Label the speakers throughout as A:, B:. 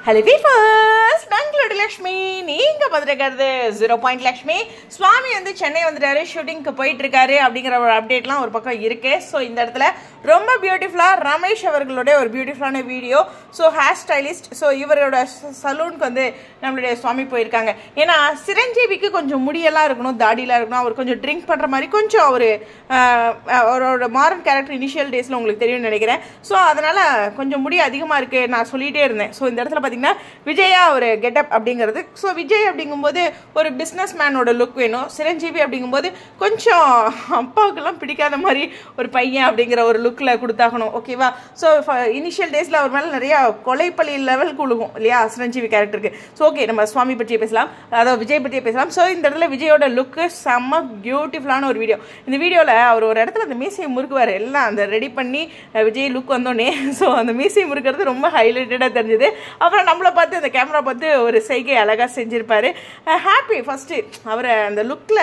A: Hello viewers, Bangalore Lakshmi, நீங்க பாத்துக்கிறது 0 Point Lakshmi. சுவாமி வந்து சென்னை வந்துட்டாரு, ஷூட்டிங்க்கு போயிட்டு இருக்காரு அப்படிங்கிற ஒரு அப்டேட்லாம் ஒரு பக்கம் இருக்கு. ஸோ இந்த இடத்துல ரொம்ப பியூட்டிஃபுல்லா ரமேஷ் அவர்களுடைய ஒரு பியூட்டிஃபுல்லான video. So hair stylist, so இவரோட சலூனுக்கு வந்து நம்மளுடைய சுவாமி போயிருக்காங்க. ஏன்னா சிரஞ்சீவிக்கு கொஞ்சம் முடியெல்லாம் இருக்கணும், தாடியெல்லாம் இருக்கணும், அவர் கொஞ்சம் ட்ரிங்க் பண்ற மாதிரி கொஞ்சம் அவரோட மாரன் கேரக்டர் இனிஷியல் டேஸ்ல உங்களுக்கு தெரியும்னு நினைக்கிறேன். ஸோ அதனால கொஞ்சம் முடி அதிகமா இருக்கு, நான் சொல்லிட்டே இருந்தேன். ஸோ இந்த இடத்துல விஜயா ஒரு கெட்டப் அப்படிங்கிறது. ஸோ விஜய் அப்படிங்கும்போது ஒரு பிஸ்னஸ் மேனோட லுக் வேணும். சிரஞ்சீவி அப்படிங்கும்போது கொஞ்சம் அப்பாவுக்கெல்லாம் பிடிக்காத மாதிரி ஒரு பையன் அப்படிங்கிற ஒரு லுக்கில் கொடுத்தாகணும், ஓகேவா? ஸோ இனிஷியல் டேஸில் அவர் மேலே நிறையா கொலைப்பள்ளி லெவலுக்கு உழுகும் இல்லையா சிரஞ்சீவி கேரக்டருக்கு. ஸோ ஓகே, நம்ம சுவாமி பற்றியே பேசலாம், அதாவது விஜய் பற்றியே பேசலாம். ஸோ இந்த இடத்துல விஜயோட லுக்கு செம்ம பியூட்டிஃபுல்லான ஒரு வீடியோ. இந்த வீடியோவில் அவர் ஒரு இடத்துல அந்த மீசையை முறுக்குவார், எல்லாம் அந்த ரெடி பண்ணி விஜய் லுக் வந்தோடனே. ஸோ அந்த மீசையை முறுக்கிறது ரொம்ப ஹைலைட்டடாக தெரிஞ்சது. அப்புறம் நம்மளை பார்த்து அந்த கேமரா பார்த்து ஒரு செய்கை அழகாக செஞ்சுருப்பாரு. ஹாப்பி ஃபஸ்ட்டு அவரை அந்த லுக்கில்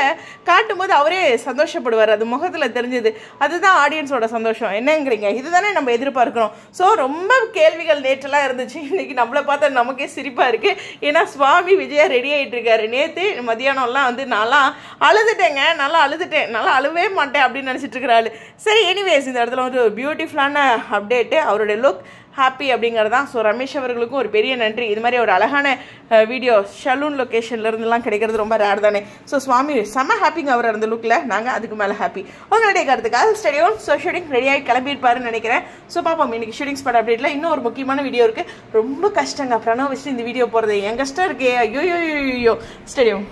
A: காட்டும்போது அவரே சந்தோஷப்படுவார், அது முகத்தில் தெரிஞ்சது. அதுதான் ஆடியன்ஸோட சந்தோஷம். என்னங்கிறீங்க, இதுதானே நம்ம எதிர்பார்க்குறோம். ஸோ ரொம்ப கேள்விகள் நேற்றெல்லாம் இருந்துச்சு, இன்னைக்கு நம்மளை பார்த்தா நமக்கே சிரிப்பாக இருக்குது. ஏன்னா சுவாமி விஜயா ரெடி ஆகிட்டு இருக்காரு. நேற்று மதியானம்லாம் வந்து நான்லாம் அழுதுட்டேங்க, நல்லா அழுதுட்டேன், நல்லா அழுவே மாட்டேன் அப்படின்னு நினச்சிட்டு இருக்கிறாள். சரி, எனிவேஸ் இந்த இடத்துல வந்து ஒரு பியூட்டிஃபுல்லான அப்டேட்டு, அவருடைய லுக் ஹாப்பி அப்படிங்கிறது தான். ஸோ ரமேஷ் அவர்களுக்கும் ஒரு பெரிய நன்றி. இது மாதிரி ஒரு அழகான வீடியோ ஷலூன் லொக்கேஷன்லேருந்துலாம் கிடைக்கிறது ரொம்ப ரேர் தானே. ஸோ சுவாமி செம்ம ஹாப்பிங்க அவர் அந்த லுக்கில், நாங்கள் அதுக்கு மேலே ஹாப்பி. உங்களுடைய கருத்துக்காக ஸ்டடியோன். ஸோ ஷூட்டிங் ரெடியாகி கிளம்பியிருப்பாருன்னு நினைக்கிறேன். ஸோ பாப்போம் இன்னைக்கு ஷூட்டிங் ஸ்பாட் அப்டேட்டில் இன்னும் ஒரு முக்கியமான வீடியோ இருக்குது. ரொம்ப கஷ்டங்க பிரணவ் வச்சு இந்த வீடியோ போகிறது, என் கஷ்டம் இருக்கே, ஐயோ ஸ்டடியோன்.